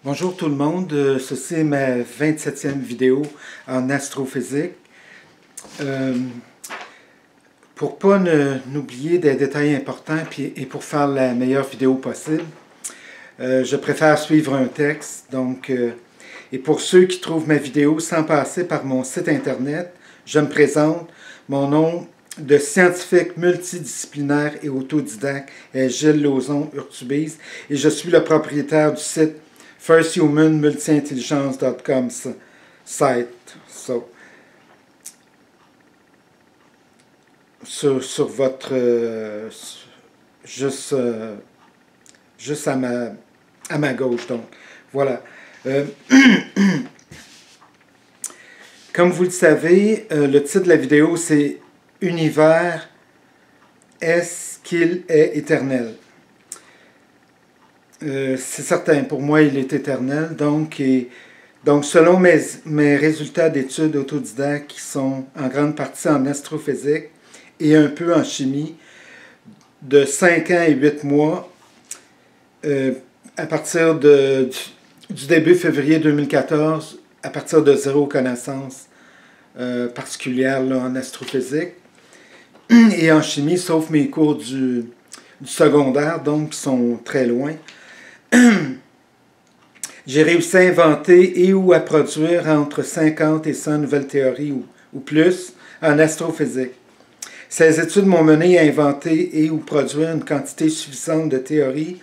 Bonjour tout le monde, ceci est ma 27e vidéo en astrophysique. Pour pas n'oublier des détails importants et pour faire la meilleure vidéo possible, je préfère suivre un texte. Et pour ceux qui trouvent ma vidéo sans passer par mon site internet, je me présente. Mon nom de scientifique multidisciplinaire et autodidacte est Gilles Lauzon Urtubise et je suis le propriétaire du site firsthumanmultiintelligence.com site. Sur votre juste à ma gauche, donc voilà. Comme vous le savez, le titre de la vidéo c'est Univers, est-ce qu'il est éternel? C'est certain, pour moi il est éternel, donc selon mes résultats d'études autodidactes qui sont en grande partie en astrophysique et un peu en chimie, de 5 ans et 8 mois, à partir du début février 2014, à partir de zéro connaissance particulière là, en astrophysique et en chimie, sauf mes cours du secondaire, donc qui sont très loin. J'ai réussi à inventer et ou à produire entre 50 et 100 nouvelles théories ou plus en astrophysique. Ces études m'ont mené à inventer et ou produire une quantité suffisante de théories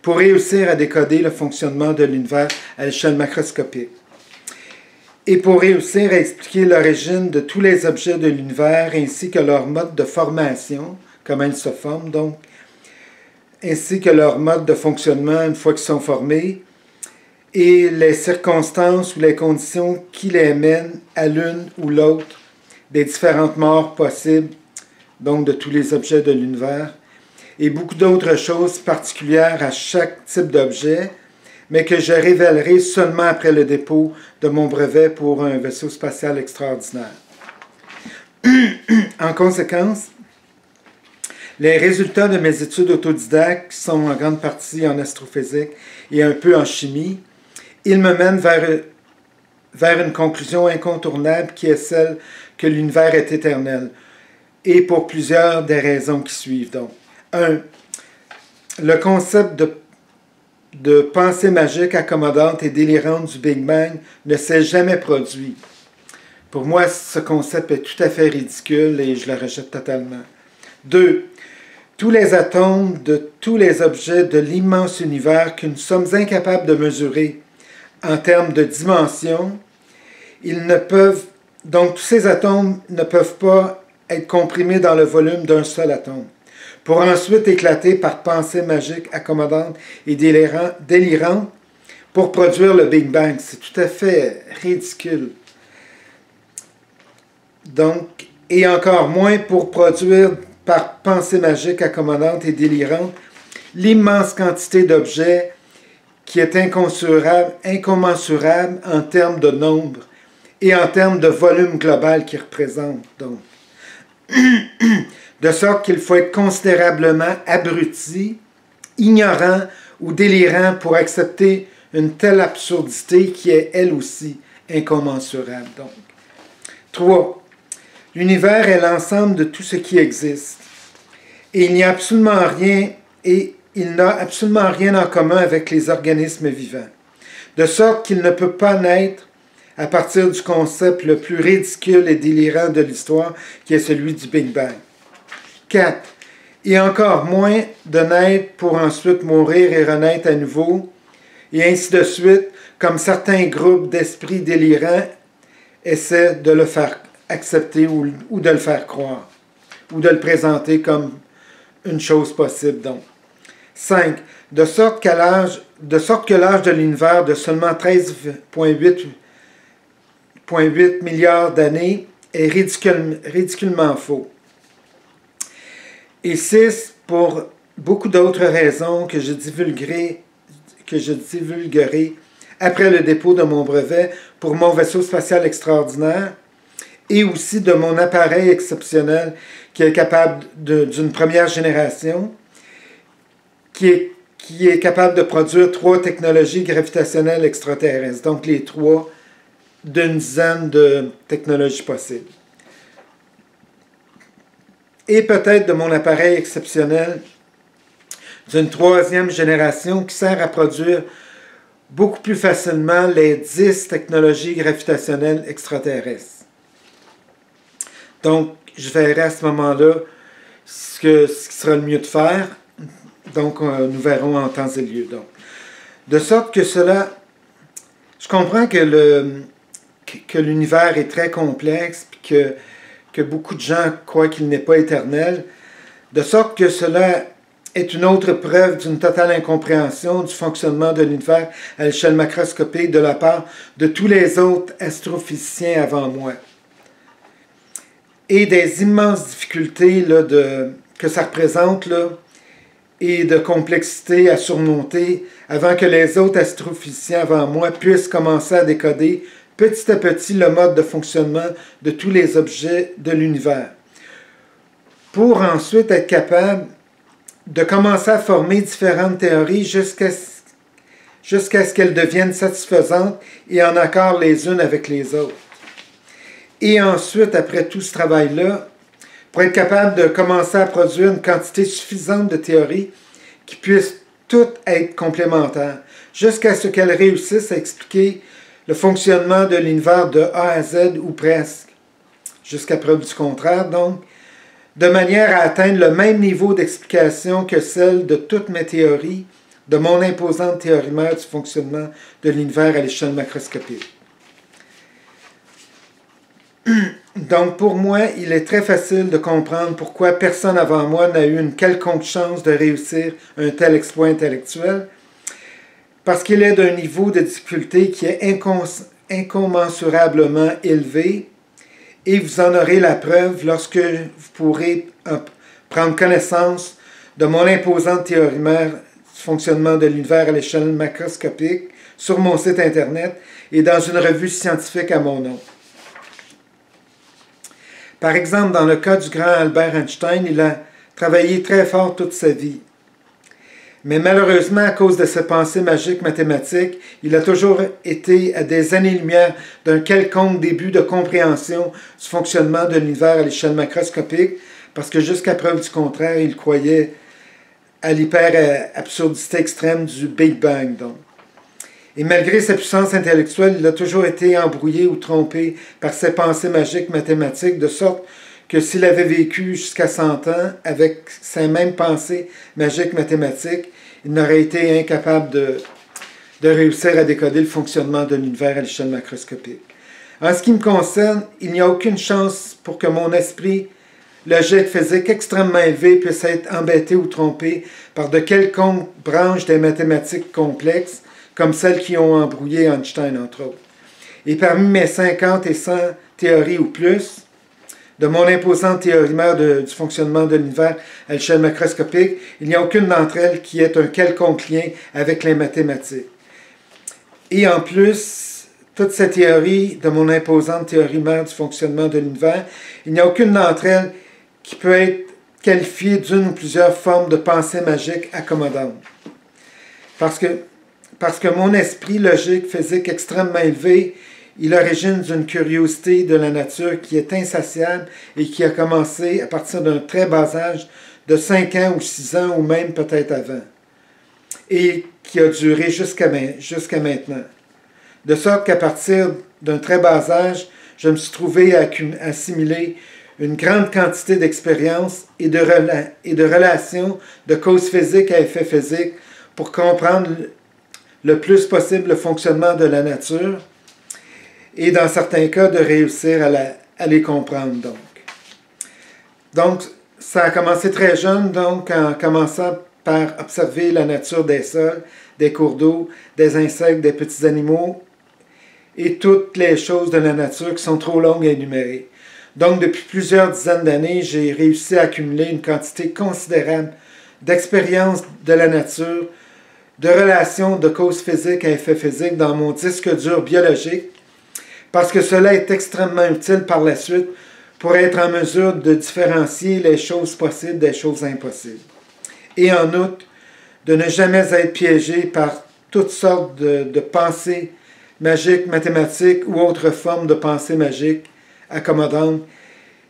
pour réussir à décoder le fonctionnement de l'univers à l'échelle macroscopique. Et pour réussir à expliquer l'origine de tous les objets de l'univers ainsi que leur mode de formation, comment ils se forment donc, ainsi que leur mode de fonctionnement une fois qu'ils sont formés, et les circonstances ou les conditions qui les mènent à l'une ou l'autre des différentes morts possibles, donc de tous les objets de l'univers, et beaucoup d'autres choses particulières à chaque type d'objet, mais que je révélerai seulement après le dépôt de mon brevet pour un vaisseau spatial extraordinaire. En conséquence, les résultats de mes études autodidactes, qui sont en grande partie en astrophysique et un peu en chimie, ils me mènent vers une conclusion incontournable qui est celle que l'univers est éternel. Et pour plusieurs des raisons qui suivent. Donc, 1. Le concept de pensée magique accommodante et délirante du Big Bang ne s'est jamais produit. Pour moi, ce concept est tout à fait ridicule et je le rejette totalement. 2. Tous les atomes de tous les objets de l'immense univers que nous sommes incapables de mesurer en termes de dimension, donc tous ces atomes ne peuvent pas être comprimés dans le volume d'un seul atome, pour ensuite éclater par pensée magique accommodante et délirante pour produire le Big Bang. C'est tout à fait ridicule. Donc, et encore moins pour produire par pensée magique accommodante et délirante l'immense quantité d'objets qui est incommensurable en termes de nombre et en termes de volume global qu'ils représentent. Donc, de sorte qu'il faut être considérablement abruti, ignorant ou délirant pour accepter une telle absurdité qui est elle aussi incommensurable. Donc, 3. L'univers est l'ensemble de tout ce qui existe. Et il n'a absolument rien en commun avec les organismes vivants. De sorte qu'il ne peut pas naître à partir du concept le plus ridicule et délirant de l'histoire, qui est celui du Big Bang. 4. Et encore moins de naître pour ensuite mourir et renaître à nouveau, et ainsi de suite, comme certains groupes d'esprits délirants essaient de le faire accepter ou de le faire croire, ou de le présenter comme une chose possible. Donc. 5. De sorte que l'âge de l'univers de seulement 13,8 milliards d'années est ridiculement faux. Et 6. Pour beaucoup d'autres raisons que je divulguerai après le dépôt de mon brevet pour mon vaisseau spatial extraordinaire et aussi de mon appareil exceptionnel qui est capable d'une première génération, qui est qui est capable de produire 3 technologies gravitationnelles extraterrestres. Donc les 3 d'une dizaine de technologies possibles. Et peut-être de mon appareil exceptionnel d'une 3e génération qui sert à produire beaucoup plus facilement les 10 technologies gravitationnelles extraterrestres. Donc, je verrai à ce moment-là ce qui sera le mieux de faire. Donc, nous verrons en temps et lieu. Donc, de sorte que cela... Je comprends que l'univers est très complexe et que beaucoup de gens croient qu'il n'est pas éternel. De sorte que cela est une autre preuve d'une totale incompréhension du fonctionnement de l'univers à l'échelle macroscopique de la part de tous les autres astrophysiciens avant moi. Et des immenses difficultés là, que ça représente là, et de complexité à surmonter avant que les autres astrophysiciens avant moi puissent commencer à décoder petit à petit le mode de fonctionnement de tous les objets de l'univers, pour ensuite être capable de commencer à former différentes théories jusqu'à ce qu'elles deviennent satisfaisantes et en accord les unes avec les autres. Et ensuite, après tout ce travail-là, pour être capable de commencer à produire une quantité suffisante de théories qui puissent toutes être complémentaires, jusqu'à ce qu'elles réussissent à expliquer le fonctionnement de l'univers de A à Z ou presque, jusqu'à preuve du contraire, donc, de manière à atteindre le même niveau d'explication que celle de toutes mes théories, de mon imposante théorie-mère du fonctionnement de l'univers à l'échelle macroscopique. Donc, pour moi, il est très facile de comprendre pourquoi personne avant moi n'a eu une quelconque chance de réussir un tel exploit intellectuel, parce qu'il est d'un niveau de difficulté qui est incommensurablement élevé, et vous en aurez la preuve lorsque vous pourrez prendre connaissance de mon imposante théorie-mère du fonctionnement de l'univers à l'échelle macroscopique sur mon site Internet et dans une revue scientifique à mon nom. Par exemple, dans le cas du grand Albert Einstein, il a travaillé très fort toute sa vie. Mais malheureusement, à cause de ses pensées magiques mathématiques, il a toujours été à des années-lumière d'un quelconque début de compréhension du fonctionnement de l'univers à l'échelle macroscopique, parce que jusqu'à preuve du contraire, il croyait à l'hyper-absurdité extrême du Big Bang. Donc. Et malgré sa puissance intellectuelle, il a toujours été embrouillé ou trompé par ses pensées magiques mathématiques, de sorte que s'il avait vécu jusqu'à 100 ans avec ces mêmes pensées magiques mathématiques, il n'aurait été incapable de réussir à décoder le fonctionnement de l'univers à l'échelle macroscopique. En ce qui me concerne, il n'y a aucune chance pour que mon esprit logique physique extrêmement élevé puisse être embêté ou trompé par de quelconques branches des mathématiques complexes, comme celles qui ont embrouillé Einstein, entre autres. Et parmi mes 50 et 100 théories ou plus, de mon imposante théorie-mère du fonctionnement de l'univers à l'échelle macroscopique, il n'y a aucune d'entre elles qui ait un quelconque lien avec les mathématiques. Et en plus, toutes ces théories de mon imposante théorie-mère du fonctionnement de l'univers, il n'y a aucune d'entre elles qui peut être qualifiée d'une ou plusieurs formes de pensée magique accommodante. Parce que mon esprit logique physique extrêmement élevé est l'origine d'une curiosité de la nature qui est insatiable et qui a commencé à partir d'un très bas âge de 5 ans ou 6 ans ou même peut-être avant, et qui a duré jusqu'à maintenant. De sorte qu'à partir d'un très bas âge, je me suis trouvé à assimiler une grande quantité d'expériences et de relations de causes physiques à effets physiques pour comprendre le plus possible le fonctionnement de la nature et dans certains cas de réussir à les comprendre. Donc, ça a commencé très jeune, donc en commençant par observer la nature des sols, des cours d'eau, des insectes, des petits animaux et toutes les choses de la nature qui sont trop longues à énumérer. Donc, depuis plusieurs dizaines d'années, j'ai réussi à accumuler une quantité considérable d'expériences de la nature, de relations de causes physiques à effets physiques dans mon disque dur biologique, parce que cela est extrêmement utile par la suite pour être en mesure de différencier les choses possibles des choses impossibles. Et en outre, de ne jamais être piégé par toutes sortes de pensées magiques, mathématiques ou autres formes de pensées magiques accommodantes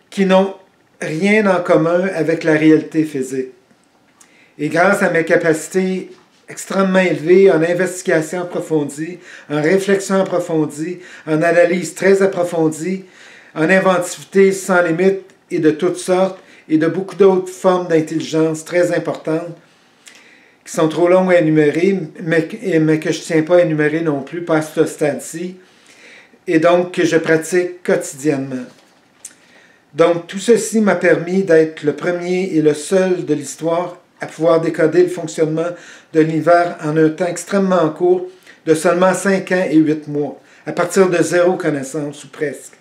qui n'ont rien en commun avec la réalité physique. Et grâce à mes capacités extrêmement élevées en investigation approfondie, en réflexion approfondie, en analyse très approfondie, en inventivité sans limite et de toutes sortes, et de beaucoup d'autres formes d'intelligence très importantes, qui sont trop longues à énumérer, mais que je ne tiens pas à énumérer non plus, pas à ce stade-ci, et donc que je pratique quotidiennement. Donc tout ceci m'a permis d'être le premier et le seul de l'histoire à pouvoir décoder le fonctionnement de l'univers en un temps extrêmement court de seulement 5 ans et 8 mois, à partir de zéro connaissance ou presque.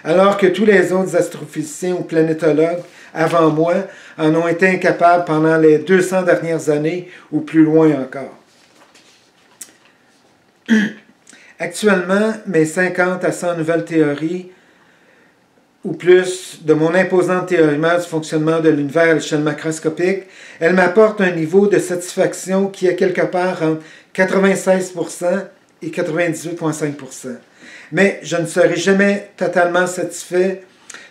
Alors que tous les autres astrophysiciens ou planétologues avant moi en ont été incapables pendant les 200 dernières années ou plus loin encore. Actuellement, mes 50 à 100 nouvelles théories ou plus de mon imposante théorie du fonctionnement de l'univers à l'échelle macroscopique, elles m'apportent un niveau de satisfaction qui est quelque part entre 96% et 98,5%. Mais je ne serai jamais totalement satisfait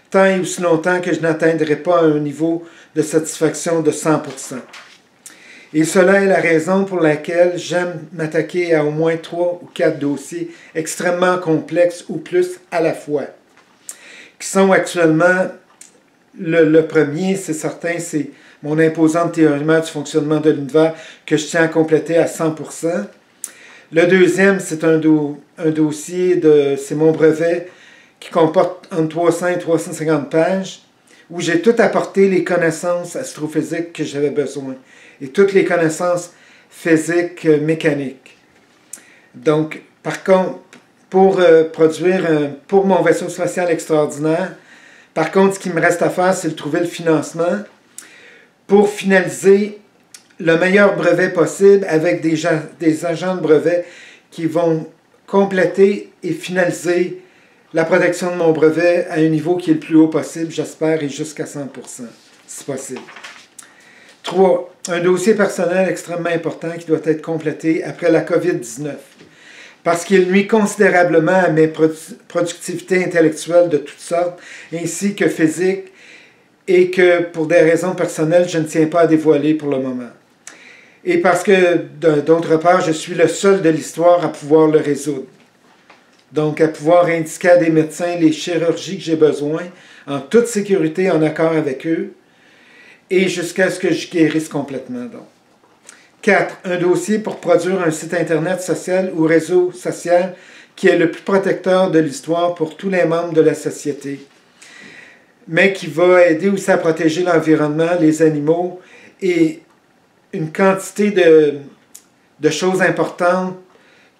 tant et aussi longtemps que je n'atteindrai pas un niveau de satisfaction de 100%. Et cela est la raison pour laquelle j'aime m'attaquer à au moins 3 ou 4 dossiers extrêmement complexes ou plus à la fois, qui sont actuellement, le premier, c'est certain, c'est mon imposante théorie du fonctionnement de l'univers que je tiens à compléter à 100%. Le deuxième, c'est un dossier, c'est mon brevet, qui comporte entre 300 et 350 pages, où j'ai tout apporté les connaissances astrophysiques que j'avais besoin, et toutes les connaissances physiques mécaniques. Donc, par contre, pour pour mon vaisseau spatial extraordinaire, par contre, ce qu'il me reste à faire, c'est de trouver le financement pour finaliser le meilleur brevet possible avec des agents de brevet qui vont compléter et finaliser la protection de mon brevet à un niveau qui est le plus haut possible, j'espère, et jusqu'à 100%, si possible. 3. Un dossier personnel extrêmement important qui doit être complété après la COVID-19, parce qu'il nuit considérablement à mes productivités intellectuelles de toutes sortes, ainsi que physiques, et que pour des raisons personnelles, je ne tiens pas à dévoiler pour le moment. Et parce que, d'autre part, je suis le seul de l'histoire à pouvoir le résoudre. Donc, à pouvoir indiquer à des médecins les chirurgies que j'ai besoin, en toute sécurité, en accord avec eux, et jusqu'à ce que je guérisse complètement. Donc. 4. Un dossier pour produire un site Internet social ou réseau social qui est le plus protecteur de l'histoire pour tous les membres de la société, mais qui va aider aussi à protéger l'environnement, les animaux et une quantité de choses importantes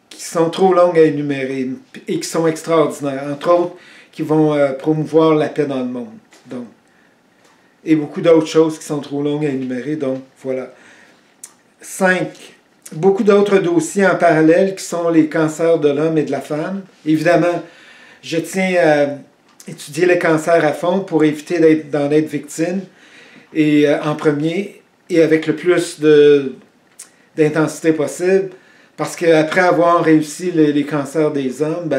qui sont trop longues à énumérer et qui sont extraordinaires, entre autres qui vont promouvoir la paix dans le monde. Donc, et beaucoup d'autres choses qui sont trop longues à énumérer, donc voilà. 5. Beaucoup d'autres dossiers en parallèle qui sont les cancers de l'homme et de la femme. Évidemment, je tiens à étudier les cancers à fond pour éviter d'en être victime et en premier et avec le plus d'intensité possible. Parce qu'après avoir réussi les cancers des hommes,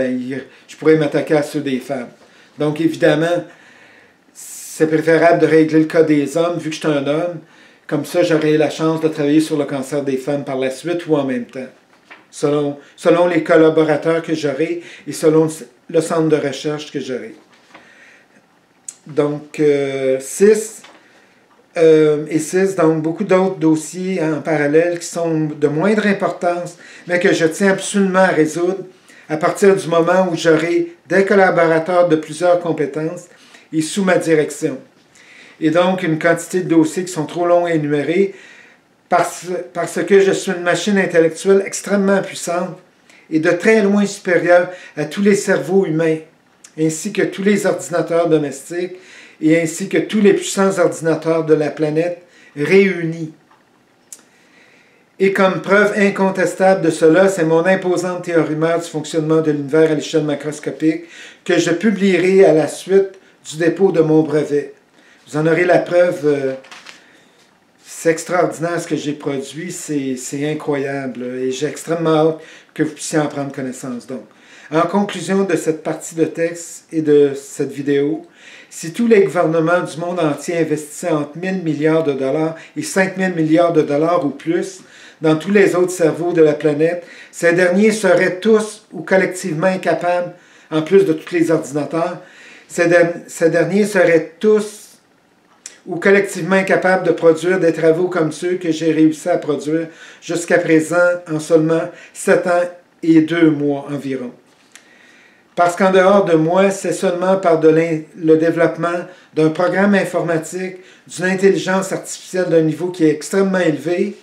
je pourrais m'attaquer à ceux des femmes. Donc évidemment, c'est préférable de régler le cas des hommes vu que je suis un homme. Comme ça, j'aurai la chance de travailler sur le cancer des femmes par la suite ou en même temps, selon les collaborateurs que j'aurai et selon le centre de recherche que j'aurai. Donc, 6 et 6, donc beaucoup d'autres dossiers en parallèle qui sont de moindre importance, mais que je tiens absolument à résoudre à partir du moment où j'aurai des collaborateurs de plusieurs compétences et sous ma direction. Et donc, une quantité de dossiers qui sont trop longs à énumérer parce que je suis une machine intellectuelle extrêmement puissante et de très loin supérieure à tous les cerveaux humains, ainsi que tous les ordinateurs domestiques et ainsi que tous les puissants ordinateurs de la planète réunis. Et comme preuve incontestable de cela, c'est mon imposante théorie du fonctionnement de l'univers à l'échelle macroscopique que je publierai à la suite du dépôt de mon brevet. Vous en aurez la preuve c'est extraordinaire ce que j'ai produit, c'est incroyable. Et j'ai extrêmement hâte que vous puissiez en prendre connaissance. Donc, en conclusion de cette partie de texte et de cette vidéo, si tous les gouvernements du monde entier investissaient entre 1000 milliards de dollars et 5000 milliards de dollars ou plus dans tous les autres cerveaux de la planète, ces derniers seraient tous ou collectivement incapables, en plus de tous les ordinateurs, ces derniers seraient tous ou collectivement incapables de produire des travaux comme ceux que j'ai réussi à produire jusqu'à présent en seulement 7 ans et 2 mois environ. Parce qu'en dehors de moi, c'est seulement par le développement d'un programme informatique, d'une intelligence artificielle d'un niveau qui est extrêmement élevé,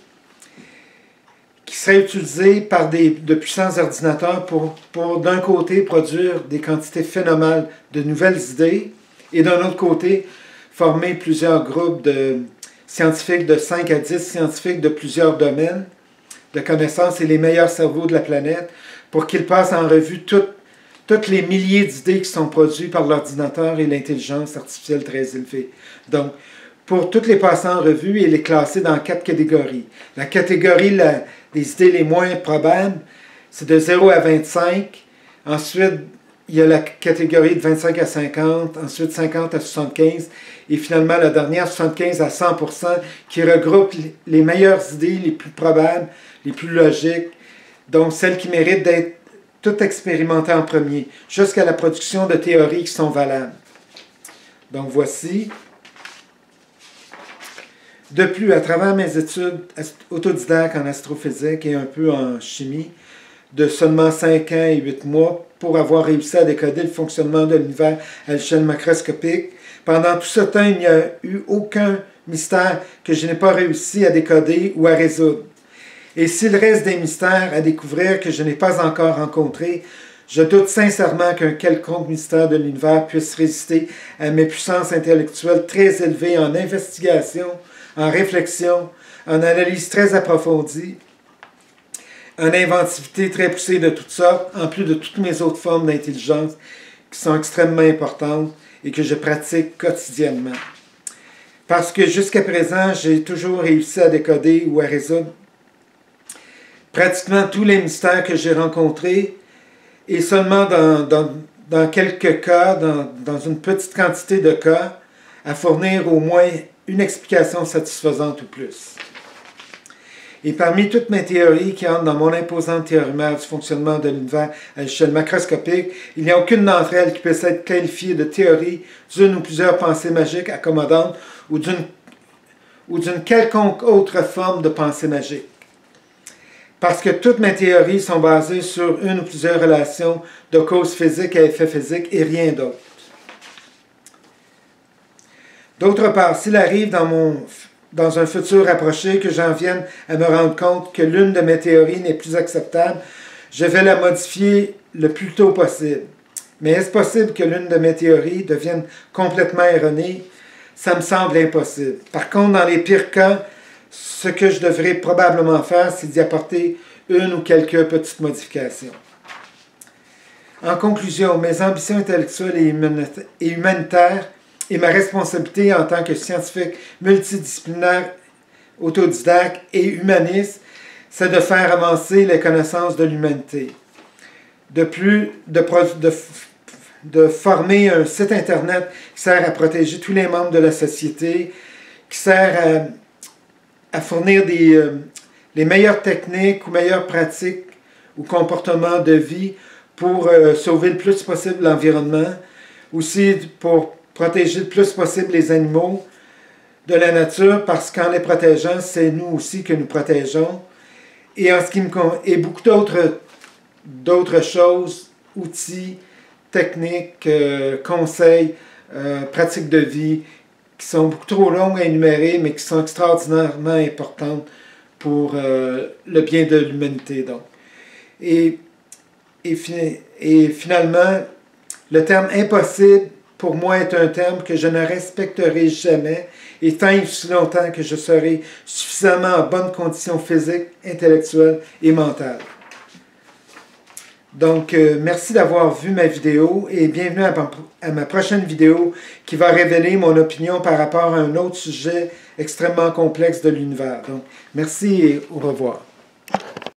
qui serait utilisé par de puissants ordinateurs pour d'un côté, produire des quantités phénoménales de nouvelles idées, et d'un autre côté, former plusieurs groupes de scientifiques, de 5 à 10 scientifiques de plusieurs domaines de connaissances et les meilleurs cerveaux de la planète, pour qu'ils passent en revue toutes les milliers d'idées qui sont produites par l'ordinateur et l'intelligence artificielle très élevée. Donc, pour toutes les passer en revue et les classer dans 4 catégories. La catégorie des idées les moins probables, c'est de 0 à 25. Ensuite, il y a la catégorie de 25 à 50, ensuite 50 à 75, et finalement la dernière, 75 à 100%, qui regroupe les meilleures idées, les plus probables, les plus logiques, donc celles qui méritent d'être toutes expérimentées en premier, jusqu'à la production de théories qui sont valables. Donc voici. De plus, à travers mes études autodidactes en astrophysique et un peu en chimie, de seulement 5 ans et 8 mois, pour avoir réussi à décoder le fonctionnement de l'univers à l'échelle macroscopique, pendant tout ce temps, il n'y a eu aucun mystère que je n'ai pas réussi à décoder ou à résoudre. Et s'il reste des mystères à découvrir que je n'ai pas encore rencontrés, je doute sincèrement qu'un quelconque mystère de l'univers puisse résister à mes puissances intellectuelles très élevées en investigation, en réflexion, en analyse très approfondie, en inventivité très poussée de toutes sortes, en plus de toutes mes autres formes d'intelligence qui sont extrêmement importantes et que je pratique quotidiennement. Parce que jusqu'à présent, j'ai toujours réussi à décoder ou à résoudre pratiquement tous les mystères que j'ai rencontrés, et seulement dans quelques cas, dans une petite quantité de cas, à fournir au moins une explication satisfaisante ou plus. Et parmi toutes mes théories qui entrent dans mon imposante théorème du fonctionnement de l'univers à l'échelle macroscopique, il n'y a aucune d'entre elles qui puisse être qualifiée de théorie d'une ou plusieurs pensées magiques accommodantes ou d'une quelconque autre forme de pensée magique. Parce que toutes mes théories sont basées sur une ou plusieurs relations de causes physiques à effets physiques et rien d'autre. D'autre part, s'il arrive dans un futur rapproché que j'en vienne à me rendre compte que l'une de mes théories n'est plus acceptable, je vais la modifier le plus tôt possible. Mais est-ce possible que l'une de mes théories devienne complètement erronée? Ça me semble impossible. Par contre, dans les pires cas, ce que je devrais probablement faire, c'est d'y apporter une ou quelques petites modifications. En conclusion, mes ambitions intellectuelles et humanitaires et ma responsabilité en tant que scientifique multidisciplinaire, autodidacte et humaniste, c'est de faire avancer les connaissances de l'humanité. De plus, de former un site Internet qui sert à protéger tous les membres de la société, qui sert à fournir les meilleures techniques ou meilleures pratiques ou comportements de vie pour sauver le plus possible l'environnement, aussi pour protéger le plus possible les animaux de la nature, parce qu'en les protégeant, c'est nous aussi que nous protégeons. Et en ce qui me et beaucoup d'autres choses, outils, techniques, conseils, pratiques de vie, qui sont beaucoup trop longues à énumérer, mais qui sont extraordinairement importantes pour le bien de l'humanité. Et finalement, le terme impossible, pour moi, est un terme que je ne respecterai jamais, et tant et aussi longtemps que je serai suffisamment en bonne condition physique, intellectuelle et mentale. Donc, merci d'avoir vu ma vidéo et bienvenue à ma prochaine vidéo qui va révéler mon opinion par rapport à un autre sujet extrêmement complexe de l'univers. Donc, merci et au revoir.